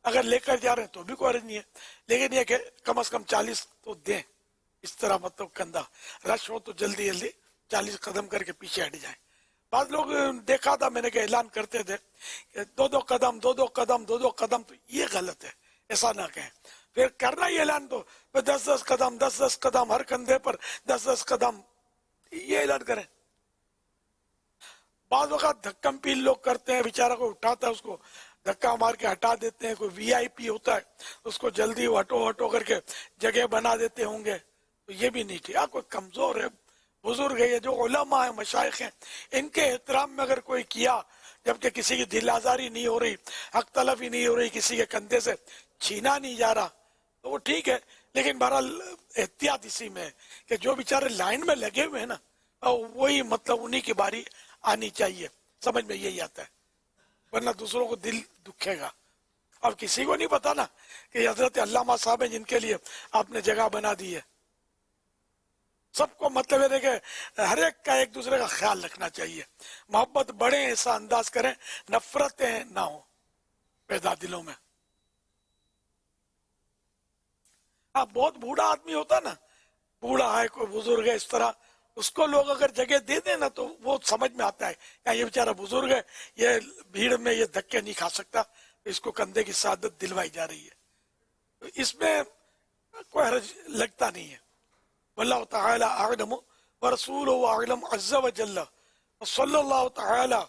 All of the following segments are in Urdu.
اگر لے کر جا رہے ہیں تو بھی کوئی حرج نہیں ہے، لیکن یہ کہ کم از کم 40 تو دیں، اس طرح مطلب کندھا رش ہو تو جلدی جلدی 40 قدم کر کے پیچھے ہٹ جائیں۔ بعض لوگ دیکھا تھا میں نے کہ اعلان کرتے تھے کہ 2 قدم 2 قدم 2 قدم، تو یہ غلط ہے، ایسا نہ کہیں۔ پھر کرنا یہ اعلان تو 10 قدم 10 قدم، ہر کندھے پر 10 قدم، یہ اعلان کریں۔ بعض اوقات دھکم پیل لوگ کرتے ہیں، بیچارہ کو اٹھاتا ہے اس کو دھکا مار کے ہٹا دیتے ہیں، کوئی وی آئی پی ہوتا ہے اس کو جلدی ہٹو ہٹو کر کے جگہ بنا دیتے ہوں گے، تو یہ بھی نہیں ٹھیک۔ کوئی کمزور ہے، بزرگ ہے، جو علماء ہیں، مشائخ ہیں، ان کے احترام میں اگر کوئی کیا، جبکہ کسی کی دل آزاری نہیں ہو رہی، حق تلفی نہیں ہو رہی، کسی کے کندھے سے چھینا نہیں جا رہا، تو وہ ٹھیک ہے۔ لیکن بہرحال احتیاط اسی میں ہے کہ جو بیچارے لائن میں لگے ہوئے ہیں نا، وہی مطلب انہی کی باری آنی چاہیے، سمجھ میں یہی آتا ہے، ورنہ دوسروں کو دل دکھے گا۔ اب کسی کو نہیں پتا نا کہ حضرت علامہ صاحب ہیں جن کے لیے آپ نے جگہ بنا دی ہے، سب کو مطلب ہے کہ ہر ایک کا ایک دوسرے کا خیال رکھنا چاہیے، محبت بڑھے، ایسا انداز کریں، نفرتیں نہ ہوں پیدا دلوں میں۔ بہت بوڑھا آدمی ہوتا نا، بوڑھا ہے، کوئی بزرگ ہے، اس طرح اس کو لوگ اگر جگہ دے دیں نا تو وہ سمجھ میں آتا ہے کہ یہ بیچارہ بزرگ ہے، یہ بھیڑ میں یہ دھکے نہیں کھا سکتا، اس کو کندھے کی سعادت دلوائی جا رہی ہے، تو اس میں کوئی حرج لگتا نہیں ہے۔ واللہ تعالی اعلم ورسولہ اعلم عز وجل، صلی اللہ تعالی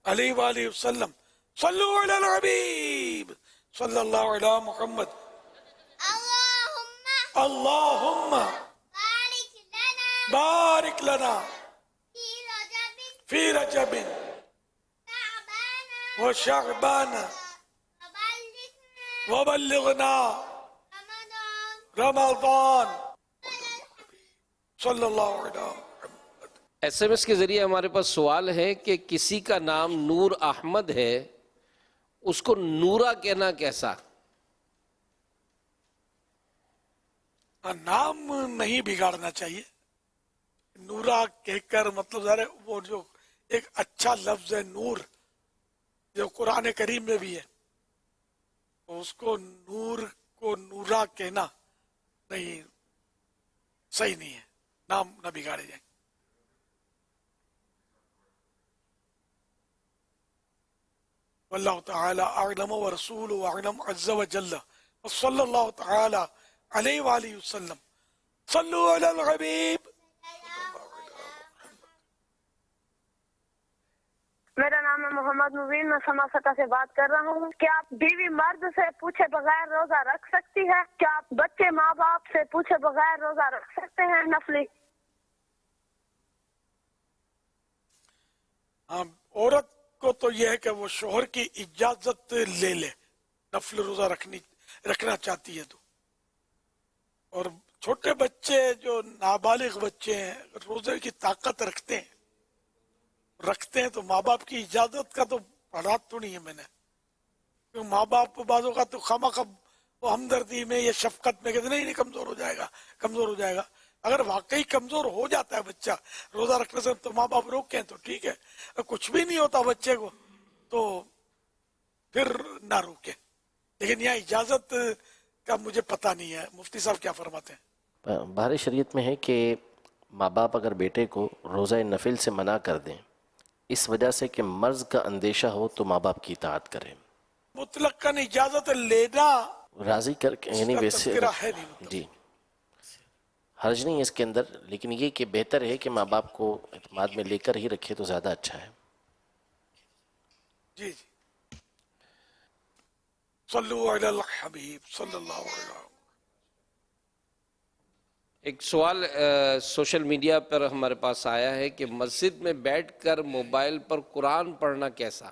علیہ وآلہ وسلم، صلو علی الحبیب صلی اللہ علی محمد۔ اللہم بارک لنا فی رجب و شعبان وبلغنا رمضان صلی اللہ علیہ وسلم۔ ایس ایم ایس کے ذریعے ہمارے پاس سوال ہے کہ کسی کا نام نور احمد ہے، اس کو نورا کہنا کیسا؟ نام نہیں بگاڑنا چاہیے، نورا کہہ کر مطلب ظاہر ہے وہ جو ایک اچھا لفظ ہے نور، جو قرآن کریم میں بھی ہے، اس کو نور کو نورا کہنا نہیں، صحیح نہیں ہے، نام نہ بگاڑے جائیں۔ واللہ تعالی اعلم ورسولہ اعلم عز وجل، وصلی اللہ تعالی علیہ وآلہ وسلم، صلو علی الحبیب۔ میرا نام ہے محمد مبین، میں سماستا سے بات کر رہا ہوں۔ کیا آپ بیوی مرد سے پوچھے بغیر روزہ رکھ سکتی ہے؟ کیا آپ بچے ماں باپ سے پوچھے بغیر روزہ رکھ سکتے ہیں نفلی؟ عورت کو تو یہ ہے کہ وہ شوہر کی اجازت لے لے، نفل روزہ رکھنا چاہتی ہے تو، اور چھوٹے بچے جو نابالغ بچے ہیں روزے کی طاقت رکھتے ہیں تو ماں باپ کی اجازت کا تو پڑھا تو نہیں ہے میں نے، کیوں ماں باپ بعضوں کا تو خواہ وہ ہمدردی میں یا شفقت میں کہتے نہیں کمزور ہو جائے گا۔ اگر واقعی کمزور ہو جاتا ہے بچہ روزہ رکھنے سے تو ماں باپ روکیں تو ٹھیک ہے، اگر کچھ بھی نہیں ہوتا بچے کو تو پھر نہ روکیں، لیکن یہاں اجازت کا مجھے پتہ نہیں ہے، مفتی صاحب کیا فرماتے ہیں؟ بہر شریعت میں ہے کہ ماں باپ اگر بیٹے کو روزہ نفل سے منع کر دیں اس وجہ سے کہ مرض کا اندیشہ ہو تو ماں باپ کی اطاعت کریں، مطلق اجازت لینا راضی کر کے، یعنی ویسے تذکرہ ہے نہیں، جی حرج نہیں ہے اس کے اندر، لیکن یہ کہ بہتر ہے کہ ماں باپ کو اعتماد میں لے کر ہی رکھے تو زیادہ اچھا ہے۔ جی صلو علی الحبیب صلی اللہ علیہ وسلم۔ ایک سوال سوشل میڈیا پر ہمارے پاس آیا ہے کہ مسجد میں بیٹھ کر موبائل پر قرآن پڑھنا کیسا؟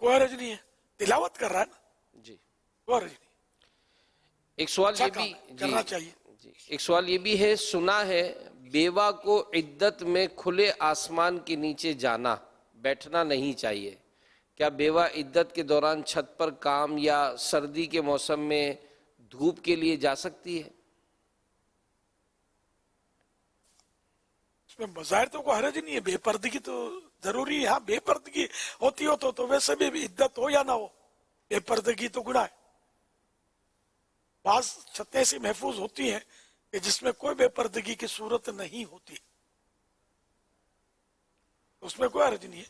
کوئی حرج نہیں ہے، تلاوت کر رہا ہے نا، جی کوئی حرج نہیں، ایک سوال اچھا یہ کام بھی ہے، کرنا چاہیے۔ ایک سوال یہ بھی ہے، سنا ہے بیوہ کو عدت میں کھلے آسمان کے نیچے جانا بیٹھنا نہیں چاہیے، کیا بیوہ عدت کے دوران چھت پر کام یا سردی کے موسم میں دھوپ کے لیے جا سکتی ہے؟ اس میں بظاہر تو کوئی حرج نہیں ہے، بے پردگی تو ضروری ہے. ہاں بے پردگی ہوتی ہو تو ویسے بھی عدت ہو یا نہ ہو, بے پردگی تو گناہ ہے. بعض چھتیں ایسی محفوظ ہوتی ہیں کہ جس میں کوئی بے پردگی کی صورت نہیں ہوتی, اس میں کوئی حرج نہیں ہے.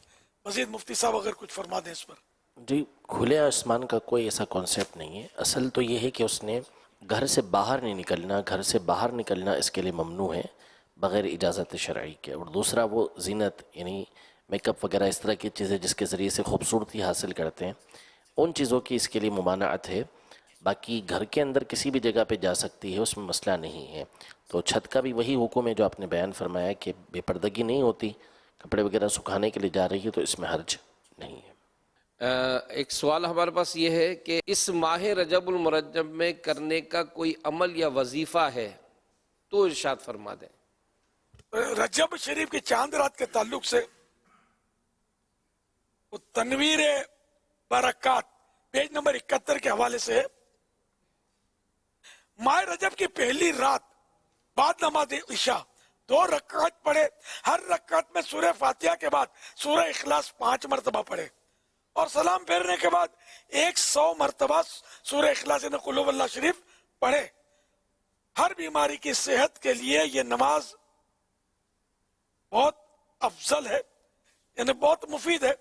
مزید مفتی صاحب اگر کچھ فرما دیں اس پر. جی, کھلے آسمان کا کوئی ایسا کانسیپٹ نہیں ہے. اصل تو یہ ہے کہ اس نے گھر سے باہر نہیں نکلنا, گھر سے باہر نکلنا اس کے لیے ممنوع ہے بغیر اجازت شرعی کے. اور دوسرا وہ زینت یعنی میک اپ وغیرہ اس طرح کی چیزیں جس کے ذریعے سے خوبصورتی حاصل کرتے ہیں, ان چیزوں کی اس کے لیے ممانعت ہے. باقی گھر کے اندر کسی بھی جگہ پہ جا سکتی ہے, اس میں مسئلہ نہیں ہے. تو چھت کا بھی وہی حکم ہے جو آپ نے بیان فرمایا کہ بے پردگی نہیں ہوتی, کپڑے وغیرہ سکھانے کے لیے جا رہی ہے تو اس میں حرج نہیں ہے. ایک سوال ہمارے پاس یہ ہے کہ اس ماہ رجب المرجب میں کرنے کا کوئی عمل یا وظیفہ ہے تو ارشاد فرما دیں. رجب شریف کی چاند رات کے تعلق سے وہ تنویر برکات پیج نمبر 71 کے حوالے سے ماہ رجب کی پہلی رات بعد نماز عشاء 2 رکعت پڑھے, ہر رکعت میں سورہ فاتحہ کے بعد سورہ اخلاص 5 مرتبہ پڑھے اور سلام پھیرنے کے بعد 100 مرتبہ سورہ اخلاص یعنی قل هو اللہ شریف پڑھے. ہر بیماری کی صحت کے لیے یہ نماز بہت افضل ہے, یعنی بہت مفید ہے.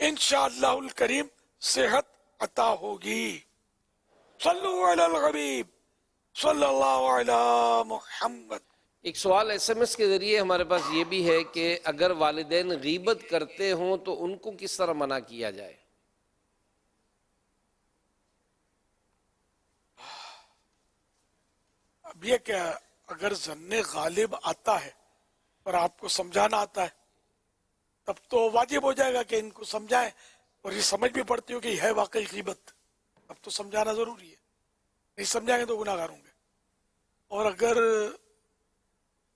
انشاءاللہ الکریم صحت عطا ہوگی. صلو علی الحبیب صلی اللہ علی محمد. ایک سوال ایس ایم ایس کے ذریعے ہمارے پاس یہ بھی ہے کہ اگر والدین غیبت کرتے ہوں تو ان کو کس طرح منع کیا جائے؟ اب یہ کہ اگر ظن غالب آتا ہے اور آپ کو سمجھانا آتا ہے تب تو واجب ہو جائے گا کہ ان کو سمجھائیں, اور یہ سمجھ بھی پڑتی ہو کہ یہ ہے واقعی غیبت, اب تو سمجھانا ضروری ہے. نہیں سمجھائیں گے تو گناہ گار ہوں گے. اور اگر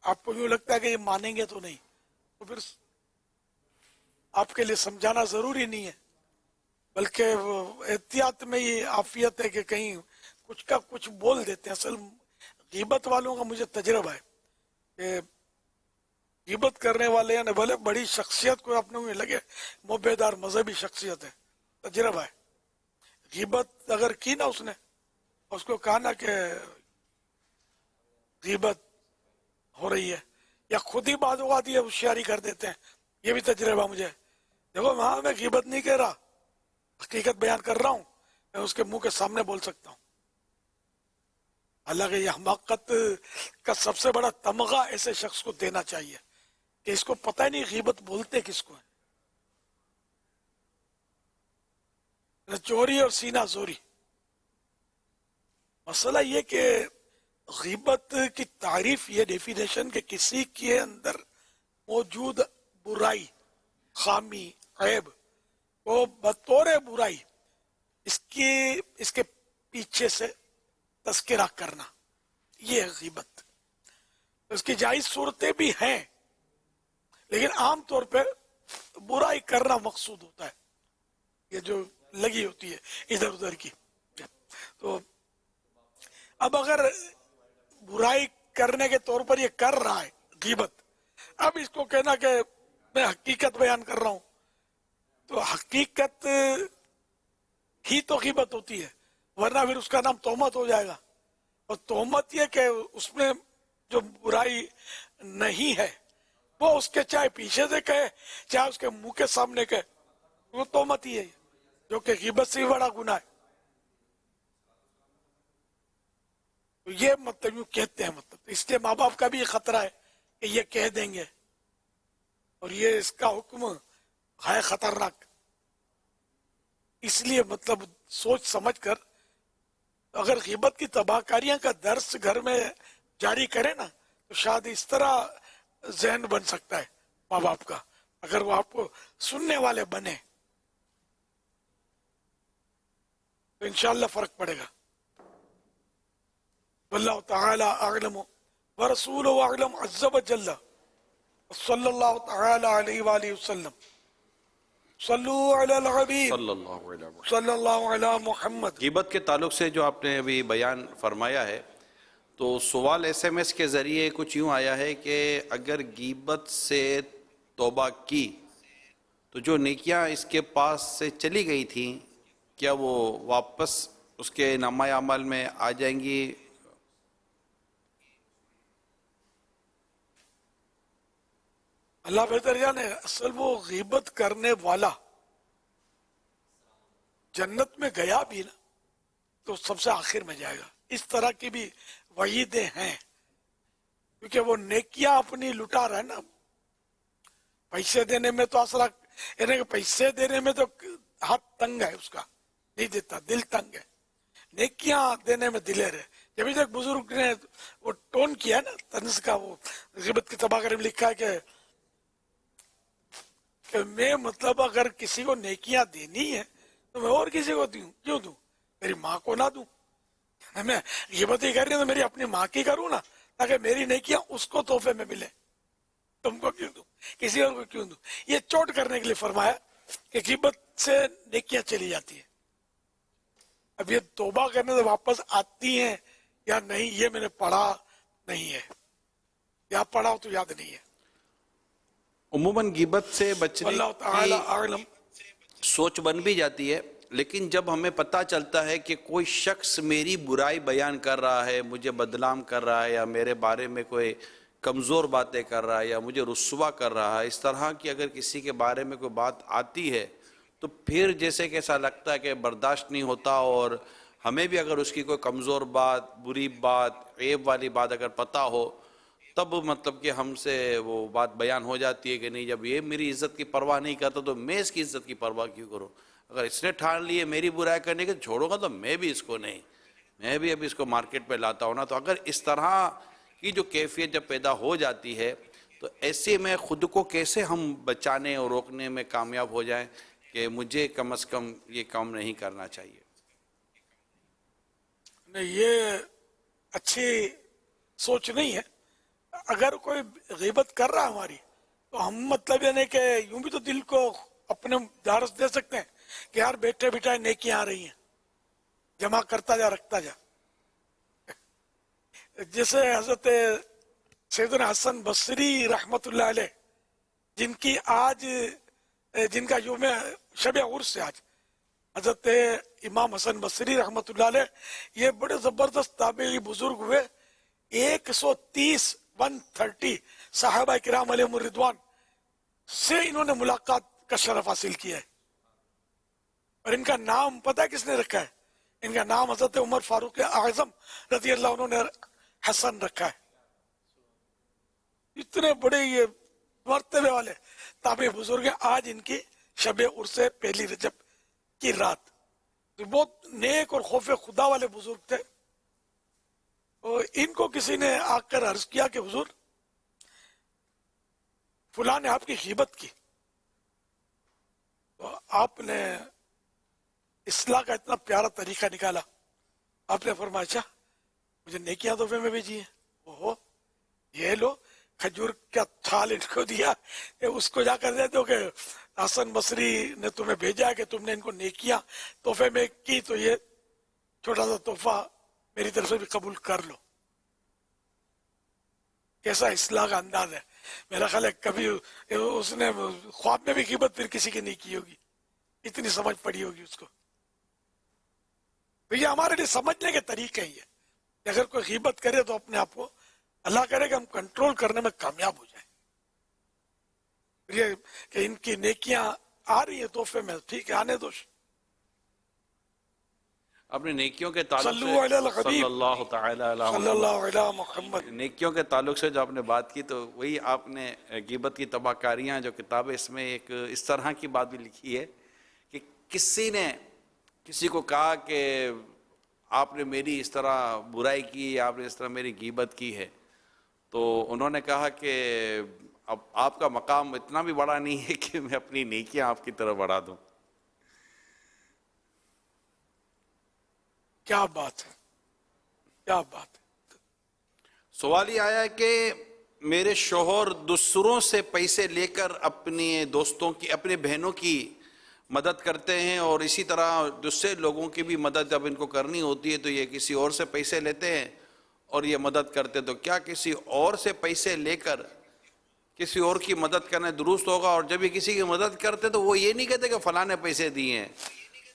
آپ کو یوں لگتا ہے کہ یہ مانیں گے تو نہیں, تو پھر آپ کے لیے سمجھانا ضروری نہیں ہے, بلکہ احتیاط میں یہ عافیت ہے کہ کہیں کچھ کا کچھ بول دیتے ہیں. اصل غیبت والوں کا مجھے تجربہ ہے کہ غیبت کرنے والے ہیں بھلے بڑی شخصیت کو اپنے میں لگے موبیدار مذہبی شخصیت ہے, تجربہ ہے. غیبت اگر کی نا اس کو کہا نا کہ غیبت ہو رہی ہے, یا خود ہی بعض اوقات یہ ہوشیاری کر دیتے ہیں, یہ بھی تجربہ مجھے. دیکھو وہاں میں غیبت نہیں کہہ رہا, حقیقت بیان کر رہا ہوں, میں اس کے منہ کے سامنے بول سکتا ہوں. حالانکہ یہ حماقت کا سب سے بڑا تمغہ ایسے شخص کو دینا چاہیے کہ اس کو پتہ ہی نہیں غیبت بولتے کس کو ہے. چوری اور سینہ زوری. مسئلہ یہ کہ غیبت کی تعریف یہ ڈیفینیشن کہ کسی کے اندر موجود برائی, خامی, عیب کو بطور برائی اس کے پیچھے سے تذکرہ کرنا, یہ ہے غیبت. اس کی جائز صورتیں بھی ہیں لیکن عام طور پہ برائی کرنا مقصود ہوتا ہے, یہ جو لگی ہوتی ہے ادھر ادھر کی. تو اب اگر برائی کرنے کے طور پر یہ کر رہا ہے غیبت, اب اس کو کہنا کہ میں حقیقت بیان کر رہا ہوں, تو حقیقت ہی تو غیبت ہوتی ہے, ورنہ پھر اس کا نام تہمت ہو جائے گا. اور تہمت یہ کہ اس میں جو برائی نہیں ہے وہ اس کے چاہے پیچھے سے کہے چاہے اس کے منہ کے سامنے کہے, وہ تہمت ہی ہے, جو کہ غیبت سے بھی بڑا گناہ ہے. تو یہ مطلب یوں کہتے ہیں, مطلب اس لیے ماں باپ کا بھی خطرہ ہے کہ یہ کہہ دیں گے, اور یہ اس کا حکم ہے خطرناک. اس لیے مطلب سوچ سمجھ کر اگر غیبت کی تباہ کاریاں کا درس گھر میں جاری کرے نا تو شاید اس طرح ذہن بن سکتا ہے ماں باپ کا, اگر وہ آپ کو سننے والے بنے تو انشاءاللہ فرق پڑے گا. واللہ تعالی اعلم ورسولہ اعلم عز وجل صلی اللہ تعالی علیہ وآلہ وسلم. صلو علی الحبیب صلی اللہ علی محمد. غیبت کے تعلق سے جو آپ نے ابھی بیان فرمایا ہے تو سوال ایس ایم ایس کے ذریعے کچھ یوں آیا ہے کہ اگر غیبت سے توبہ کی تو جو نیکیاں اس کے پاس سے چلی گئی تھیں کیا وہ واپس اس کے نامہ اعمال میں آ جائیں گی؟ اللہ بہتر جانے. اصل وہ غیبت کرنے والا جنت میں گیا بھی نا تو سب سے آخر میں جائے گا. اس طرح کی بھی وعیدیں ہیں کیونکہ وہ نیکیاں اپنی لٹا رہا ہے نا. پیسے دینے میں تو اصل یعنی کہ پیسے دینے میں تو ہاتھ تنگ ہے اس کا, نہیں دیتا, دل تنگ ہے. نیکیاں دینے میں دلیر ہے. جبھی تک بزرگ نے وہ ٹون کیا نا طنز کا, وہ غیبت کی تباہ کرنے میں لکھا ہے کہ میں مطلب اگر کسی کو نیکیاں دینی ہے تو میں اور کسی کو دوں, کیوں دوں؟ میری ماں کو نہ دوں. میں غیبت ہی کر رہی ہوں تو میری اپنی ماں کی کروں نا تاکہ میری نیکیاں اس کو تحفے میں ملے. تم کو کیوں دوں, کسی اور کو کیوں دوں؟ یہ چوٹ کرنے کے لیے فرمایا کہ غیبت سے نیکیاں چلی جاتی ہیں. اب یہ توبہ کرنے سے واپس آتی ہیں یا نہیں یہ میں نے پڑھا نہیں ہے, یا پڑھا تو یاد نہیں ہے. عموماً غیبت سے بچنے اللہ تعالی کی اعلم. سوچ بن بھی جاتی ہے, لیکن جب ہمیں پتہ چلتا ہے کہ کوئی شخص میری برائی بیان کر رہا ہے, مجھے بدنام کر رہا ہے, یا میرے بارے میں کوئی کمزور باتیں کر رہا ہے, یا مجھے رسوا کر رہا ہے, اس طرح کی اگر کسی کے بارے میں کوئی بات آتی ہے تو پھر جیسے کہ ایسا لگتا ہے کہ برداشت نہیں ہوتا, اور ہمیں بھی اگر اس کی کوئی کمزور بات, بری بات, عیب والی بات اگر پتہ ہو تب مطلب کہ ہم سے وہ بات بیان ہو جاتی ہے کہ نہیں, جب یہ میری عزت کی پرواہ نہیں کرتا تو میں اس کی عزت کی پرواہ کیوں کروں؟ اگر اس نے ٹھان لی ہے میری برائی کرنے کے چھوڑوں گا تو میں بھی اس کو نہیں, میں بھی ابھی اس کو مارکیٹ پہ لاتا ہوں نا. تو اگر اس طرح کی جو کیفیت جب پیدا ہو جاتی ہے تو ایسے میں خود کو کیسے ہم بچانے اور روکنے میں کامیاب ہو جائیں کہ مجھے کم از کم یہ کام نہیں کرنا چاہیے؟ نہیں, یہ اچھی سوچ نہیں ہے. اگر کوئی غیبت کر رہا ہے ہماری تو ہم مطلب یعنی کہ یوں بھی تو دل کو اپنے دارس دے سکتے ہیں کہ یار بیٹھے بیٹھائے نیکیاں آ رہی ہیں, جمع کرتا جا, رکھتا جا. جیسے حضرت سیدنا حسن بصری رحمت اللہ علیہ جن کی آج جن کا یوم شب عرس ہے آج, حضرت امام حسن بصری رحمت اللہ علیہ یہ بڑے زبردست تابعی بزرگ ہوئے. 130 صحابہ کرام علیہم الرضوان سے انہوں نے ملاقات کا شرف حاصل کیا ہے. اور ان کا نام پتہ ہے کس نے رکھا ہے؟ ان کا نام حضرت عمر فاروق اعظم رضی اللہ عنہ نے حسن رکھا ہے. اتنے بڑے یہ مرتبے والے تابع بزرگ ہیں. آج ان کی شب عرس پہلی رجب کی رات. بہت نیک اور خوف خدا والے بزرگ تھے. اور ان کو کسی نے آ کر عرض کیا کہ حضور فلاں نے آپ کی غیبت کی, تو آپ نے اصلاح کا اتنا پیارا طریقہ نکالا. آپ نے فرمایا اچھا مجھے نیکیاں تحفے میں بھیجی ہیں, اوہو یہ لو کھجور کا تھال ان کو دیا, اس کو جا کر دے دو کہ حسن بصری نے تمہیں بھیجا ہے کہ تم نے ان کو نیکیاں تحفے میں کی, تو یہ چھوٹا سا تحفہ میری طرف سے بھی قبول کر لو. کیسا اصلاح کا انداز ہے. میرا خیال ہے کبھی اس نے خواب میں بھی غیبت پھر کسی کی نہیں کی ہوگی, اتنی سمجھ پڑی ہوگی اس کو. تو یہ ہمارے لیے سمجھنے کے طریقے ہی ہے کہ اگر کوئی غیبت کرے تو اپنے آپ کو اللہ کرے کہ ہم کنٹرول کرنے میں کامیاب ہو جائیں. یہ کہ ان کی نیکیاں آ رہی ہیں تحفے میں, ٹھیک ہے آنے دو. اپنے نیکیوں کے تعلق صلو علی سے الحبیب صلی اللہ تعالی علی صلی اللہ علی محمد. نیکیوں کے تعلق سے جو آپ نے بات کی تو وہی آپ نے غیبت کی تباہ کاریاں جو کتاب ہے اس میں ایک اس طرح کی بات بھی لکھی ہے کہ کسی نے کسی کو کہا کہ آپ نے میری اس طرح برائی کی, آپ نے اس طرح میری غیبت کی ہے, تو انہوں نے کہا کہ اب آپ کا مقام اتنا بھی بڑا نہیں ہے کہ میں اپنی نیکیاں آپ کی طرف بڑھا دوں. کیا بات ہے, کیا بات ہے. سوال یہ آیا ہے کہ میرے شوہر دوسروں سے پیسے لے کر اپنے دوستوں کی, اپنے بہنوں کی مدد کرتے ہیں, اور اسی طرح دوسرے لوگوں کی بھی مدد جب ان کو کرنی ہوتی ہے تو یہ کسی اور سے پیسے لیتے ہیں اور یہ مدد کرتے ہیں. تو کیا کسی اور سے پیسے لے کر کسی اور کی مدد کرنا درست ہوگا. اور جب یہ کسی کی مدد کرتے تو وہ یہ نہیں کہتے کہ فلاں نے پیسے دیے ہیں,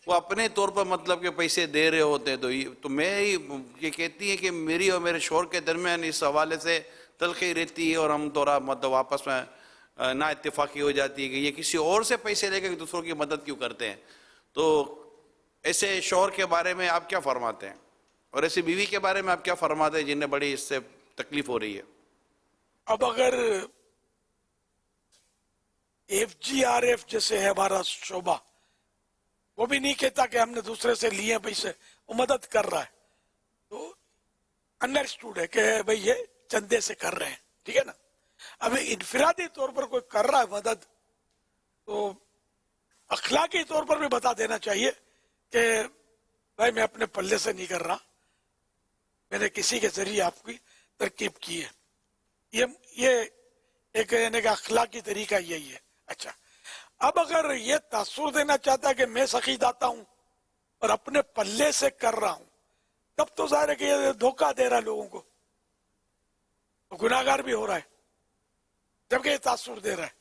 وہ اپنے طور پر مطلب کہ پیسے دے رہے ہوتے ہیں. تو میں یہ کہتی ہیں کہ میری اور میرے شوہر کے درمیان اس حوالے سے تلخی رہتی ہے, اور ہم تھوڑا مطلب آپس میں نا اتفاقی ہو جاتی ہے کہ یہ کسی اور سے پیسے لے کے دوسروں کی مدد کیوں کرتے ہیں. تو ایسے شوہر کے بارے میں آپ کیا فرماتے ہیں, اور ایسی بیوی کے بارے میں آپ کیا فرماتے ہیں جنہیں بڑی اس سے تکلیف ہو رہی ہے؟ اب اگر FGRF جیسے ہے ہمارا شعبہ, وہ بھی نہیں کہتا کہ ہم نے دوسرے سے لیے پیسے, وہ مدد کر رہا ہے, تو انڈرسٹوڈ ہے کہ بھئی یہ چندے سے کر رہے ہیں, ٹھیک ہے نا. اب انفرادی طور پر کوئی کر رہا ہے مدد, تو اخلاقی طور پر بھی بتا دینا چاہیے کہ بھائی میں اپنے پلے سے نہیں کر رہا, میں نے کسی کے ذریعے آپ کی ترکیب کی ہے. یہ ایک یعنی کہ اخلاقی طریقہ یہی ہے. اچھا, اب اگر یہ تاثر دینا چاہتا ہے کہ میں سخی داتا ہوں اور اپنے پلے سے کر رہا ہوں, تب تو ظاہر ہے کہ یہ دھوکہ دے رہا ہے لوگوں کو, گناہگار بھی ہو رہا ہے جبکہ یہ تاثر دے رہا ہے.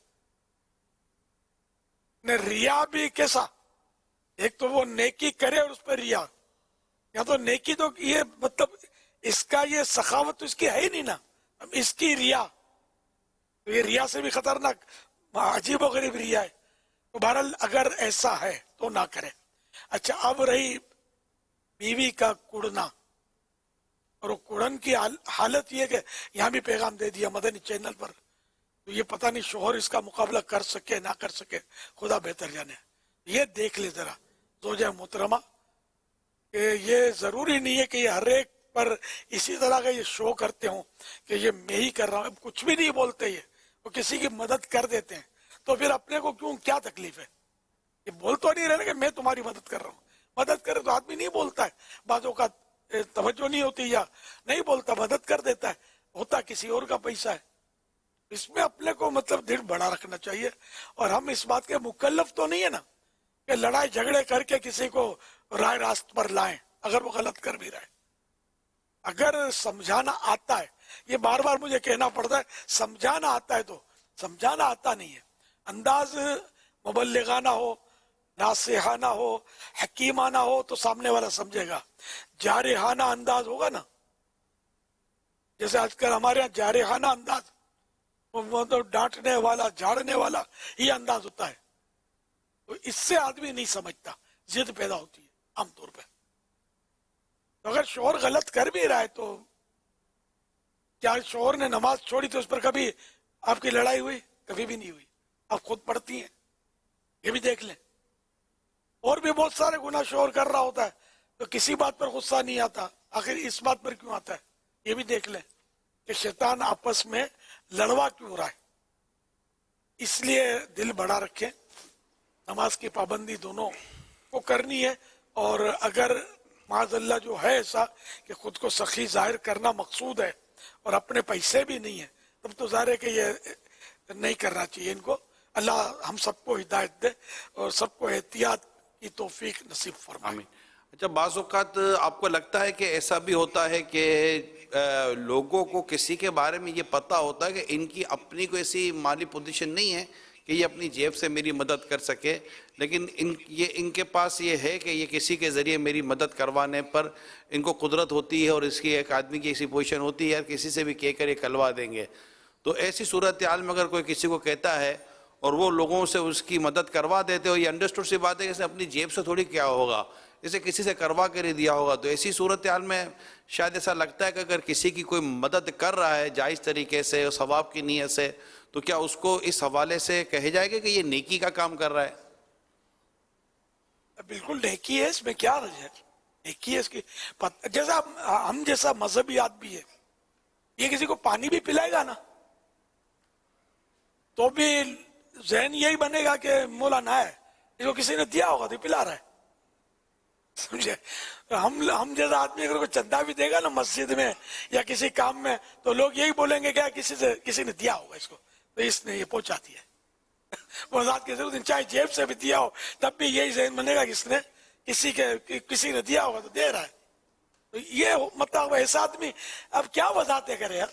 ریا بھی کیسا, ایک تو وہ نیکی کرے اور اس پہ ریا, یا تو نیکی تو یہ مطلب اس کا یہ سخاوت تو اس کی ہے ہی نہیں نا, اس کی ریا, تو یہ ریا سے بھی خطرناک عجیب و غریب ریا ہے. تو بہرحال اگر ایسا ہے تو نہ کرے. اچھا, اب رہی بیوی کا کڑنا, اور وہ کڑن کی حالت یہ کہ یہاں بھی پیغام دے دیا مدنی چینل پر, تو یہ پتہ نہیں شوہر اس کا مقابلہ کر سکے نہ کر سکے, خدا بہتر جانے. یہ دیکھ لے ذرا زوجہ محترمہ کہ یہ ضروری نہیں ہے کہ یہ ہر ایک پر اسی طرح کا یہ شو کرتے ہوں کہ یہ میں ہی کر رہا ہوں. کچھ بھی نہیں بولتے, یہ وہ کسی کی مدد کر دیتے ہیں, تو پھر اپنے کو کیوں کیا تکلیف ہے؟ یہ بول تو نہیں رہے کہ میں تمہاری مدد کر رہا ہوں. مدد کرے تو آدمی نہیں بولتا ہے, بعضوں کا توجہ نہیں ہوتی یا نہیں بولتا, مدد کر دیتا ہے, ہوتا کسی اور کا پیسہ ہے. اس میں اپنے کو مطلب دل بڑا رکھنا چاہیے. اور ہم اس بات کے مکلف تو نہیں ہے نا کہ لڑائی جھگڑے کر کے کسی کو رائے راست پر لائیں اگر وہ غلط کر بھی رہا ہے. اگر سمجھانا آتا ہے, یہ بار بار مجھے کہنا پڑتا ہے, سمجھانا آتا ہے تو سمجھانا آتا نہیں ہے. انداز مبلغانہ ہو, ناصحانہ ہو, حکیمانہ ہو تو سامنے والا سمجھے گا. جارحانہ انداز ہوگا نا, جیسے آج کل ہمارے یہاں جارحانہ انداز, وہ تو ڈانٹنے والا جھاڑنے والا یہ انداز ہوتا ہے, تو اس سے آدمی نہیں سمجھتا, ضد پیدا ہوتی ہے عام طور پہ. تو اگر شوہر غلط کر بھی رہا ہے تو کیا شوہر نے نماز چھوڑی تو اس پر کبھی آپ کی لڑائی ہوئی؟ کبھی بھی نہیں ہوئی. آپ خود پڑھتی ہیں, یہ بھی دیکھ لیں. اور بھی بہت سارے گناہ شوہر کر رہا ہوتا ہے تو کسی بات پر غصہ نہیں آتا, آخر اس بات پر کیوں آتا ہے؟ یہ بھی دیکھ لیں کہ شیطان آپس میں لڑوا کیوں رہا ہے. اس لیے دل بڑا رکھیں, نماز کی پابندی دونوں کو کرنی ہے. اور اگر معاذ اللہ جو ہے ایسا کہ خود کو سخی ظاہر کرنا مقصود ہے اور اپنے پیسے بھی نہیں ہیں, تب تو ظاہر ہے کہ یہ نہیں کرنا چاہیے ان کو. اللہ ہم سب کو ہدایت دے اور سب کو احتیاط کی توفیق نصیب فرمائے. اچھا, بعض اوقات آپ کو لگتا ہے کہ ایسا بھی ہوتا ہے کہ لوگوں کو کسی کے بارے میں یہ پتہ ہوتا ہے کہ ان کی اپنی کوئی ایسی مالی پوزیشن نہیں ہے کہ یہ اپنی جیب سے میری مدد کر سکے, لیکن ان کے پاس یہ ہے کہ یہ کسی کے ذریعے میری مدد کروانے پر ان کو قدرت ہوتی ہے, اور اس کی ایک آدمی کی ایسی پوزیشن ہوتی ہے یار کسی سے بھی کہہ کر یہ کلوا دیں گے. تو ایسی صورتحال میں اگر کوئی کسی کو کہتا ہے اور وہ لوگوں سے اس کی مدد کروا دیتے ہو, یہ انڈرسٹوڈ سی بات ہے کہ اسے اپنی جیب سے تھوڑی کیا ہوگا, اسے کسی سے کروا کر ہی دیا ہوگا. تو ایسی صورتحال میں شاید ایسا لگتا ہے کہ اگر کسی کی کوئی مدد کر رہا ہے جائز طریقے سے اور ثواب کی نیت سے, تو کیا اس کو اس حوالے سے کہے جائے گا کہ یہ نیکی کا کام کر رہا ہے؟ بالکل نیکی ہے, اس میں کیا رجع ہے, نیکی ہے اس کی. جیسا ہم جیسا مذہبی آدمی ہے, یہ کسی کو پانی بھی پلائے گا نا تو بھی ذہن یہی بنے گا کہ مولانا ہے, اس کو کسی نے دیا ہوگا تو پلا رہا ہے, سمجھے. ہم جیسا آدمی اگر کوئی چندہ بھی دے گا نا مسجد میں یا کسی کام میں, تو لوگ یہی بولیں گے کہ کسی نے دیا ہوگا اس کو, تو اس نے یہ پہنچا دیا. وہ ذات کی ضرورت, چاہے جیب سے بھی دیا ہو تب بھی یہی ذہن بنے گا کہ اس نے کسی نے دیا ہوگا تو دے رہا ہے. تو یہ مطلب ایسا آدمی اب کیا وضاحتیں کرے یار,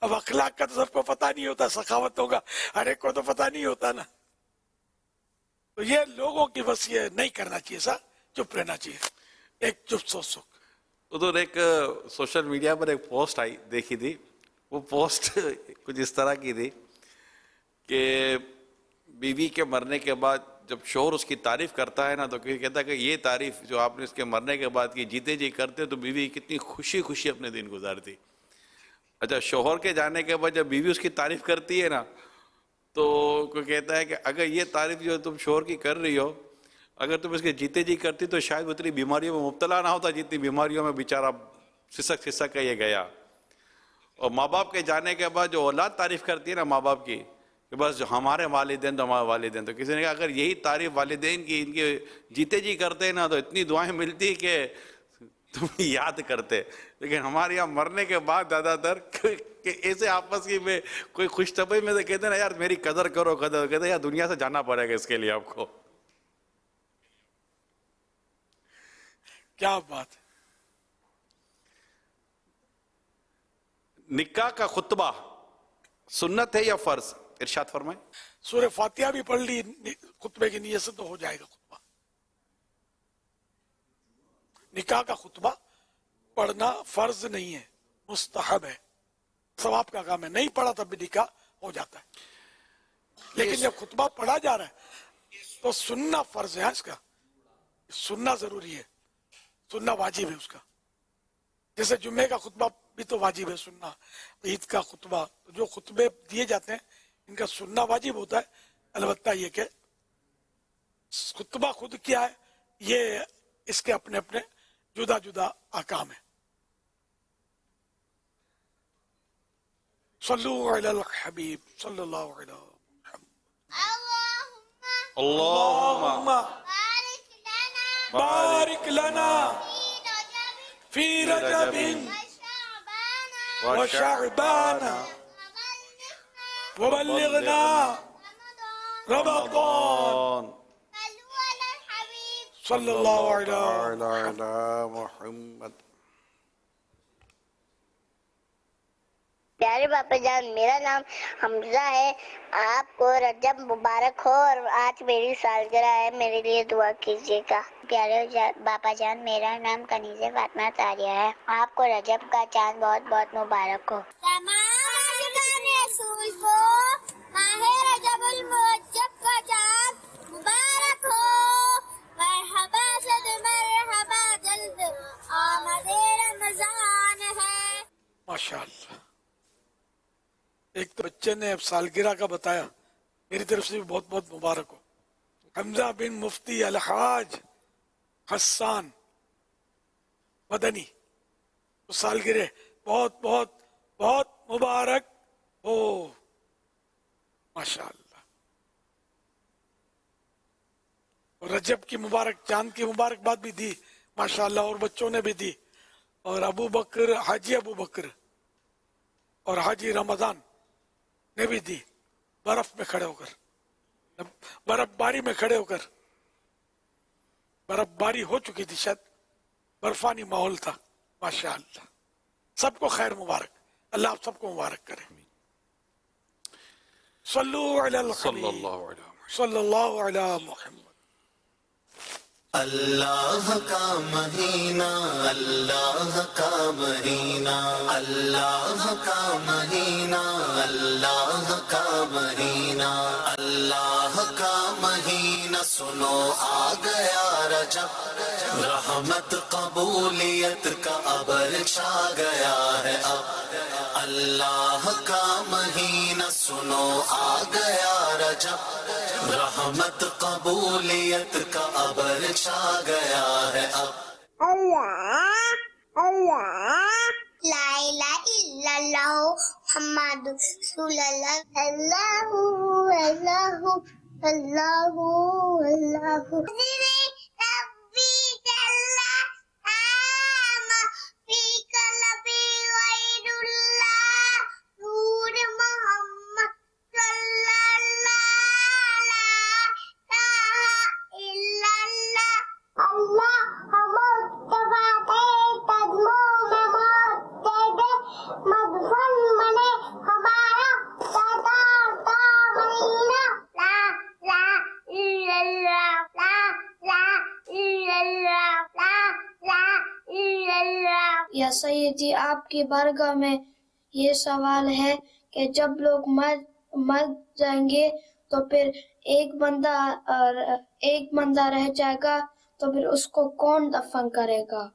اب اخلاق کا تو سب کو پتہ نہیں ہوتا, سخاوت ہوگا ہر ایک کو تو پتہ نہیں ہوتا نا. تو یہ لوگوں کی بس یہ نہیں کرنا چاہیے, سا چپ رہنا چاہیے, ایک چپ سوچ. ادھر ایک سوشل میڈیا پر ایک پوسٹ آئی, دیکھی تھی. وہ پوسٹ کچھ اس طرح کی تھی کہ بیوی کے مرنے کے بعد جب شوہر اس کی تعریف کرتا ہے نا, تو کہتا ہے کہ یہ تعریف جو آپ نے اس کے مرنے کے بعد کی, جیتے جی کرتے تو بیوی کتنی خوشی خوشی اپنے دن گزارتی. اچھا, شوہر کے جانے کے بعد جب بیوی اس کی تعریف کرتی ہے نا, تو کوئی کہتا ہے کہ اگر یہ تعریف جو تم شوہر کی کر رہی ہو, اگر تم اس کے جیتے جی کرتی تو شاید اتنی بیماریوں میں مبتلا نہ ہوتا جتنی بیماریوں میں بیچارہ سسک سسک کے یہ گیا. اور ماں باپ کے جانے کے بعد جو اولاد تعریف کرتی ہے نا ماں باپ کی, کہ بس جو ہمارے والدین تو ہمارے والدین, تو کسی نے کہا اگر یہی تعریف والدین کی ان کے جیتے جی کرتے نا تو اتنی دعائیں ملتی کہ تم یاد کرتے. لیکن ہمارے یہاں مرنے کے بعد زیادہ تر کہ ایسے آپس کی میں کوئی خوش طبعی میں سے کہتے ہیں نا یار میری قدر کرو, قدر کہتے ہیں یار دنیا سے جانا پڑے گا اس کے لیے آپ کو. کیا بات ہے. نکاح کا خطبہ سنت ہے یا فرض؟ ارشاد فرمائیں. سورہ فاتحہ بھی پڑھ لی خطبے کی نیت سے تو ہو جائے گا خطبہ. نکاح کا خطبہ پڑھنا فرض نہیں ہے, مستحب ہے, ثواب کا کام ہے. نہیں پڑھا تب بھی نکاح ہو جاتا ہے. لیکن جب خطبہ پڑھا جا رہا ہے تو سننا فرض ہے. اس کا سننا ضروری ہے, سننا واجب ہے اس کا. جیسے جمعے کا خطبہ بھی تو واجب ہے سننا, عید کا خطبہ, جو خطبے دیے جاتے ہیں ان کا سننا واجب ہوتا ہے. البتہ یہ کہ خطبہ خود کیا ہے یہ اس کے اپنے اپنے جدا جدا احکام ہیں. صلو علی الحبیب صلی اللہ علیہ وسلم. اللہم بارک لنا فی رجب وشعبان وبلغنا رمضان صلی اللہ علیہ محمد. پیارے باپا جان, میرا نام حمزہ ہے. آپ کو رجب مبارک ہو اور آج میری سالگرہ ہے, میرے لیے دعا کیجیے گا. پیارے باپا جان, میرا نام کنیزہ فاطمہ طاہریہ ہے. آپ کو رجب کا چاند بہت بہت مبارک ہو. تمام عاشقان رسول کو ماہ رجب المرجب کا چاند مبارک ہو. مرحبا صد مرحبا, جلد آمد رمضان ہے. ماشاءاللہ. ایک تو بچے نے سالگرہ کا بتایا, میری طرف سے بھی بہت بہت مبارک ہو. حمزہ بن مفتی الحاج حسان مدنی, سالگرہ بہت بہت بہت مبارک ہو. ماشاءاللہ. اور رجب کی مبارک چاند کی مبارکباد بھی دی ماشاءاللہ, اور بچوں نے بھی دی. اور ابو بکر, حاجی ابو بکر اور حاجی رمضان نے بھی دی, برف میں کھڑے ہو کر, برف باری میں کھڑے ہو کر. برف باری ہو چکی تھی شاید, برفانی ماحول تھا. ماشاءاللہ. سب کو خیر مبارک, اللہ آپ سب کو مبارک کرے. صلو علی الحبیب صلی اللہ علی محمد. اللہ کا مہینہ, اللہ کا مہینہ, اللہ کا مہینہ, اللہ کا مہینہ, اللہ کا مہینہ. سنو آ گیا رجب, رحمت قبولیت کا ابر چھا گیا ہے اب. اللہ کا مہینہ, سنو آ گیا رجب, رحمت قبولیت کا ابر چھا گیا ہے اب. اللہ اللہ لا الہ الا اللہ محمد رسول اللہ. اللہ اللہ اللہ اللہ. ربی جل عام فی قلبی غیر اللہ, نور محمد صلی اللہ لا الہ الا اللہ. اللہ مصطفیٰ کے قدموں میں موت دے دے, مدفن بنے یا سیدی آپ کی بارگاہ میں یہ سوال ہے کہ جب لوگ مر جائیں گے تو پھر ایک بندہ رہ جائے گا تو پھر اس کو کون دفن کرے گا؟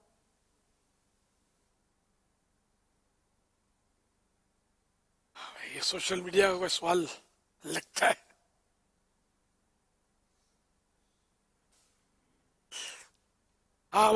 یہ سوشل میڈیا کا کوئی سوال لگتا ہے. ہاں